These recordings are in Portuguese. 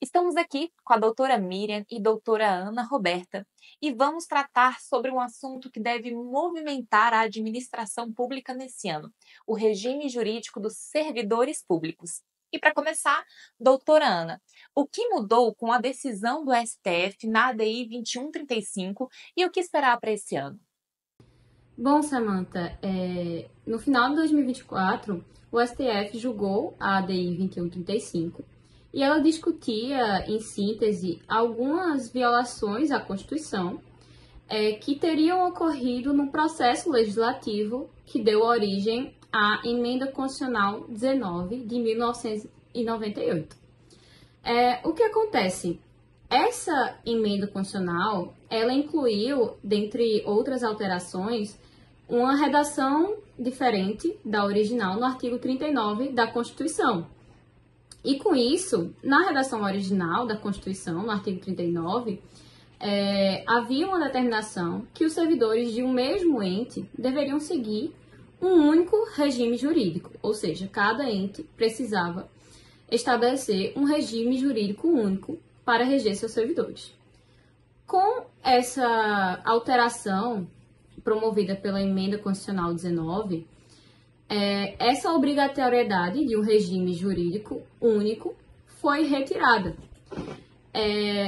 Estamos aqui com a doutora Miriam e doutora Ana Roberta e vamos tratar sobre um assunto que deve movimentar a administração pública nesse ano, o regime jurídico dos servidores públicos. E para começar, doutora Ana, o que mudou com a decisão do STF na ADI 2135 e o que esperar para esse ano? Bom, Samantha, no final de 2024, o STF julgou a ADI 2135 e ela discutia, em síntese, algumas violações à Constituição que teriam ocorrido no processo legislativo que deu origem à Emenda Constitucional 19 de 1998. O que acontece? Essa emenda constitucional, ela incluiu, dentre outras alterações, uma redação diferente da original no artigo 39 da Constituição. E com isso, na redação original da Constituição, no artigo 39, havia uma determinação que os servidores de um mesmo ente deveriam seguir um único regime jurídico, ou seja, cada ente precisava estabelecer um regime jurídico único para reger seus servidores. Com essa alteração promovida pela Emenda Constitucional 19, essa obrigatoriedade de um regime jurídico único foi retirada.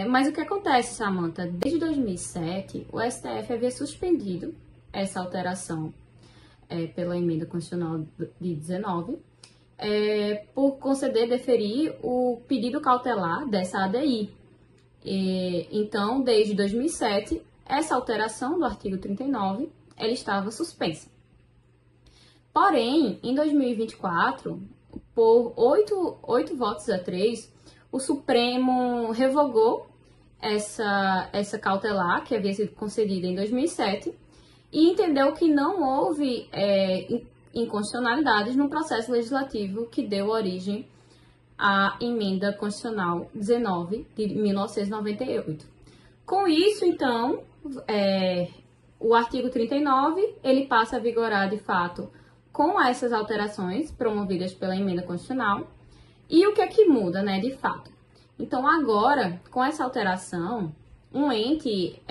Mas o que acontece, Samantha? Desde 2007, o STF havia suspendido essa alteração pela Emenda Constitucional de 19, por deferir o pedido cautelar dessa ADI. Então, desde 2007, essa alteração do artigo 39, ela estava suspensa. Porém, em 2024, por 8 votos a 3, o Supremo revogou essa cautelar que havia sido concedida em 2007 e entendeu que não houve inconstitucionalidades no processo legislativo que deu origem à Emenda Constitucional 19 de 1998. Com isso, então, o artigo 39 ele passa a vigorar de fato com essas alterações promovidas pela Emenda Constitucional. E o que é que muda, né, de fato? Então, agora, com essa alteração, um ente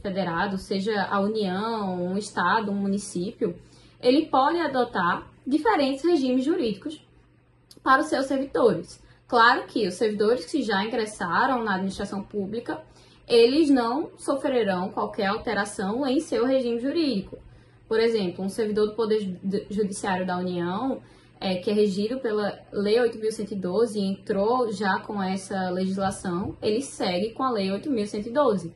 federado, seja a União, um Estado, um município, ele pode adotar diferentes regimes jurídicos para os seus servidores. Claro que os servidores que já ingressaram na administração pública, eles não sofrerão qualquer alteração em seu regime jurídico. Por exemplo, um servidor do Poder Judiciário da União, que é regido pela Lei 8.112 e entrou já com essa legislação, ele segue com a Lei 8.112.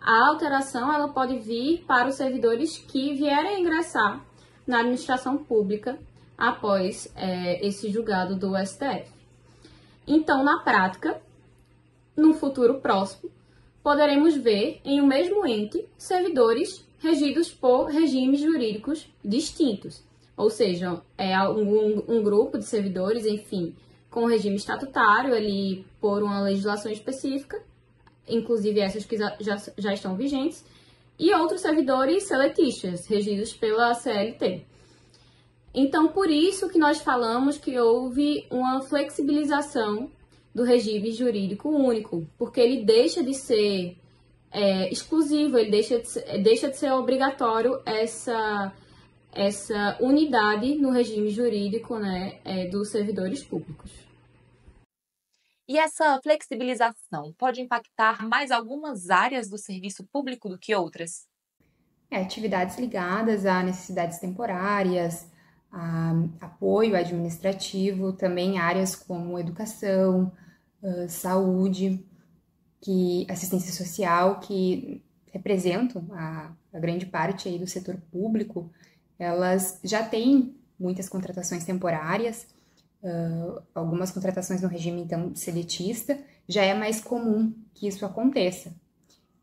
A alteração ela pode vir para os servidores que vierem ingressar na administração pública após esse julgado do STF. Então, na prática, no futuro próximo, poderemos ver em um mesmo ente servidores regidos por regimes jurídicos distintos, ou seja, um grupo de servidores, enfim, com regime estatutário ali por uma legislação específica, inclusive essas que já estão vigentes, e outros servidores seletistas, regidos pela CLT. Então, por isso que nós falamos que houve uma flexibilização do regime jurídico único, porque ele deixa de ser exclusivo, ele deixa de ser obrigatório essa unidade no regime jurídico, né, dos servidores públicos. E essa flexibilização pode impactar mais algumas áreas do serviço público do que outras? Atividades ligadas a necessidades temporárias, a apoio administrativo, também áreas como educação, saúde, assistência social, que representam a grande parte aí do setor público, elas já têm muitas contratações temporárias, algumas contratações no regime, então, seletista, já é mais comum que isso aconteça.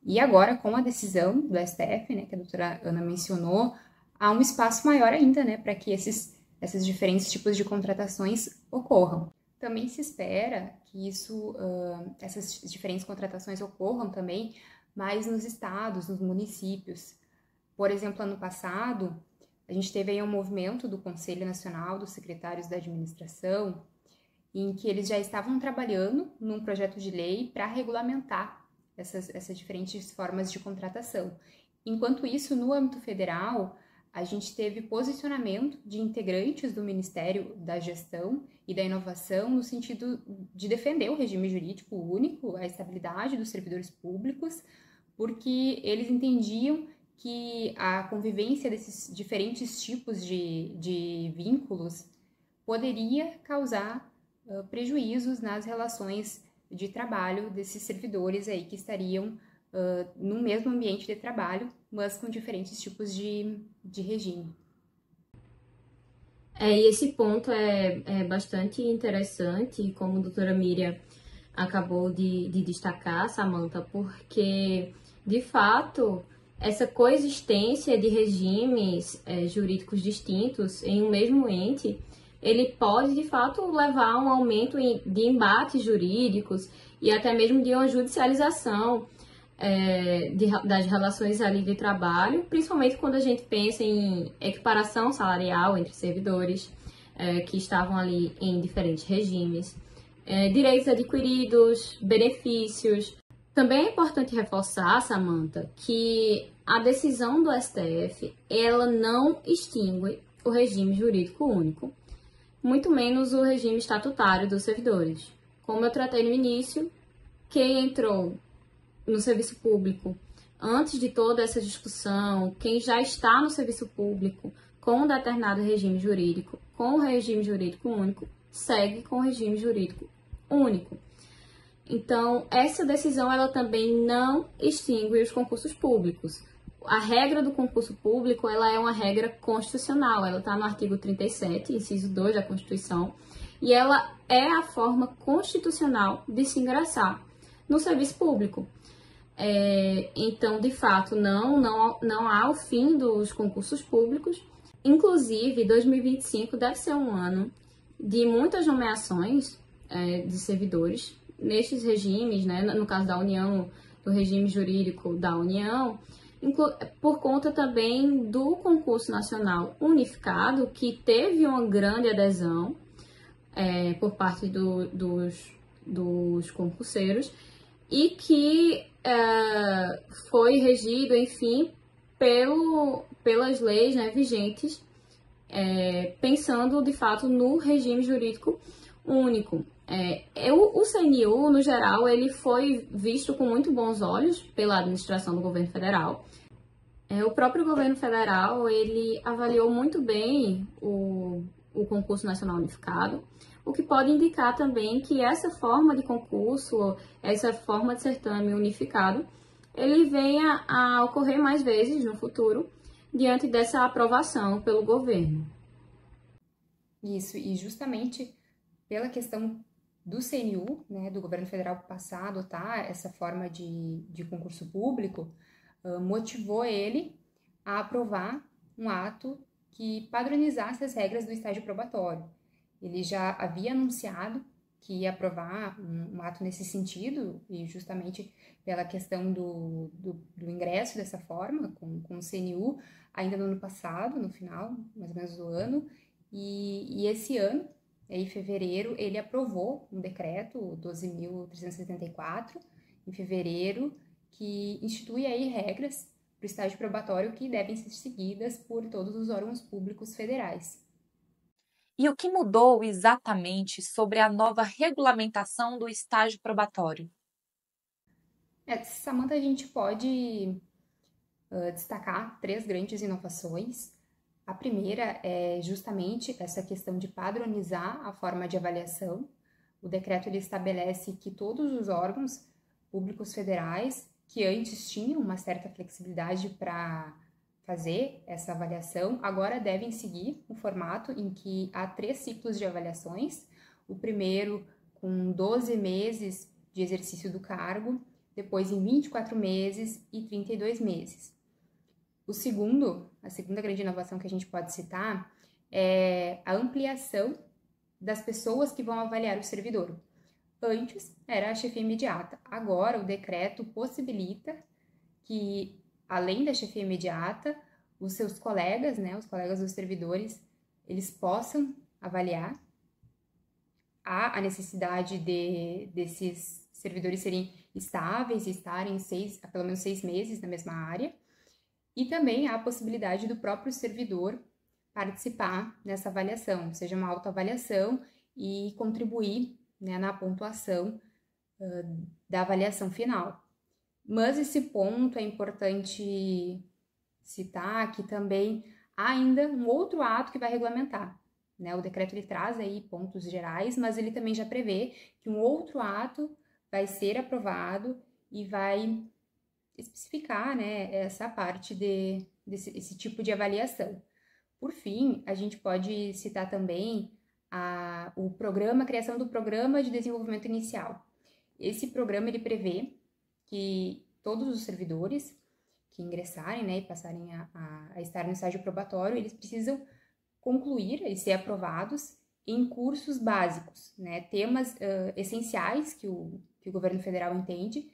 E agora, com a decisão do STF, né, que a doutora Ana mencionou, há um espaço maior ainda, né, para que esses diferentes tipos de contratações ocorram. Também se espera que essas diferentes contratações ocorram também mais nos estados, nos municípios. Por exemplo, ano passado, a gente teve aí um movimento do Conselho Nacional dos Secretários da Administração em que eles já estavam trabalhando num projeto de lei para regulamentar essas diferentes formas de contratação. Enquanto isso, no âmbito federal, a gente teve posicionamento de integrantes do Ministério da Gestão e da Inovação no sentido de defender o regime jurídico único, a estabilidade dos servidores públicos, porque eles entendiam que a convivência desses diferentes tipos de vínculos poderia causar prejuízos nas relações de trabalho desses servidores aí que estariam no mesmo ambiente de trabalho, mas com diferentes tipos de regime. E esse ponto é bastante interessante, como a doutora Miriam acabou de destacar, Samantha, porque, de fato, essa coexistência de regimes jurídicos distintos em um mesmo ente, ele pode, de fato, levar a um aumento de embates jurídicos e até mesmo de uma judicialização das relações ali de trabalho, principalmente quando a gente pensa em equiparação salarial entre servidores que estavam ali em diferentes regimes, direitos adquiridos, benefícios. Também é importante reforçar, Samantha, que a decisão do STF, ela não extingue o regime jurídico único, muito menos o regime estatutário dos servidores. Como eu tratei no início, quem entrou no serviço público antes de toda essa discussão, quem já está no serviço público com um determinado regime jurídico, com o regime jurídico único, segue com o regime jurídico único. Então, essa decisão ela também não extingue os concursos públicos. A regra do concurso público ela é uma regra constitucional, ela está no artigo 37, inciso 2 da Constituição, e ela é a forma constitucional de se ingressar no serviço público. Então, de fato, não há o fim dos concursos públicos. Inclusive, 2025 deve ser um ano de muitas nomeações de servidores nestes regimes, né? No caso da União, do regime jurídico da União, por conta também do concurso nacional unificado, que teve uma grande adesão por parte dos concurseiros e que foi regido, enfim, pelas leis, né, vigentes, pensando, de fato, no regime jurídico único. O CNU, no geral, ele foi visto com muito bons olhos pela administração do governo federal. O próprio governo federal, ele avaliou muito bem o concurso nacional unificado, o que pode indicar também que essa forma de concurso, essa forma de certame unificado, ele venha a ocorrer mais vezes no futuro, diante dessa aprovação pelo governo. Isso, e justamente pela questão do CNU, né, do governo federal passar a adotar essa forma de concurso público, motivou ele a aprovar um ato que padronizasse as regras do estágio probatório. Ele já havia anunciado que ia aprovar um ato nesse sentido, e justamente pela questão do ingresso dessa forma, com o CNU, ainda no ano passado, no final, mais ou menos do ano, e esse ano, em fevereiro, ele aprovou um decreto, 12.374, em fevereiro, que institui aí regras para o estágio probatório que devem ser seguidas por todos os órgãos públicos federais. E o que mudou exatamente sobre a nova regulamentação do estágio probatório? Samantha, a gente pode destacar 3 grandes inovações. A primeira é justamente essa questão de padronizar a forma de avaliação. O decreto ele estabelece que todos os órgãos públicos federais, que antes tinham uma certa flexibilidade para fazer essa avaliação, agora devem seguir um formato em que há 3 ciclos de avaliações. O primeiro com 12 meses de exercício do cargo, depois em 24 meses e 32 meses. A segunda grande inovação que a gente pode citar é a ampliação das pessoas que vão avaliar o servidor. Antes era a chefia imediata, agora o decreto possibilita que, além da chefia imediata, os seus colegas, né, os colegas dos servidores, eles possam avaliar. há a necessidade desses servidores serem estáveis e estarem há pelo menos 6 meses na mesma área, e também há a possibilidade do próprio servidor participar nessa avaliação, seja uma autoavaliação e contribuir, né, na pontuação da avaliação final. Mas esse ponto é importante citar que também há ainda um outro ato que vai regulamentar, né? O decreto ele traz aí pontos gerais, mas ele também já prevê que um outro ato vai ser aprovado e vai especificar, né, essa parte desse tipo de avaliação. Por fim, a gente pode citar também a criação do Programa de Desenvolvimento Inicial. Esse programa ele prevê que todos os servidores que ingressarem, né, e passarem a estar no estágio probatório, eles precisam concluir e ser aprovados em cursos básicos, né, temas essenciais que o governo federal entende,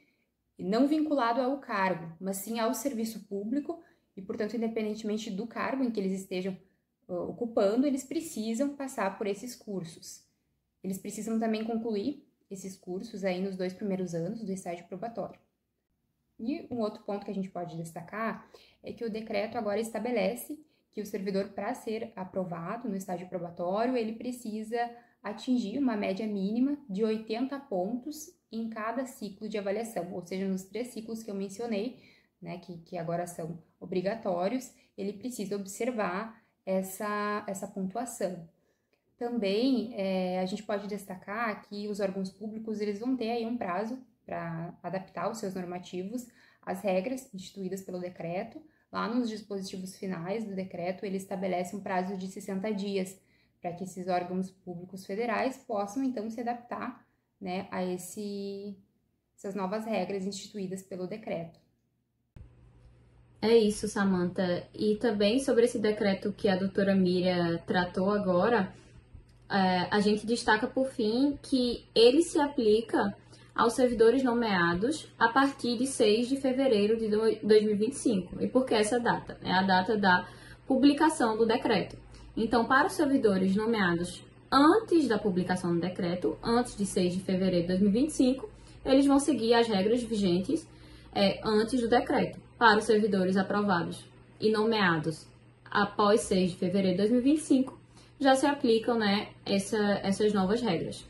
não vinculado ao cargo, mas sim ao serviço público e, portanto, independentemente do cargo em que eles estejam ocupando, eles precisam passar por esses cursos. Eles precisam também concluir esses cursos aí nos 2 primeiros anos do estágio probatório. E um outro ponto que a gente pode destacar é que o decreto agora estabelece que o servidor, para ser aprovado no estágio probatório, ele precisa atingir uma média mínima de 80 pontos em cada ciclo de avaliação, ou seja, nos 3 ciclos que eu mencionei, né, que agora são obrigatórios, ele precisa observar essa pontuação. Também a gente pode destacar que os órgãos públicos eles vão ter aí um prazo para adaptar os seus normativos às regras instituídas pelo decreto. Lá nos dispositivos finais do decreto, ele estabelece um prazo de 60 dias para que esses órgãos públicos federais possam, então, se adaptar, né, a essas novas regras instituídas pelo decreto. É isso, Samantha. E também sobre esse decreto que a doutora Miriam tratou agora, a gente destaca, por fim, que ele se aplica aos servidores nomeados a partir de 6 de fevereiro de 2025. E por que essa data? É a data da publicação do decreto. Então, para os servidores nomeados antes da publicação do decreto, antes de 6 de fevereiro de 2025, eles vão seguir as regras vigentes antes do decreto. Para os servidores aprovados e nomeados após 6 de fevereiro de 2025, já se aplicam, né, essas novas regras.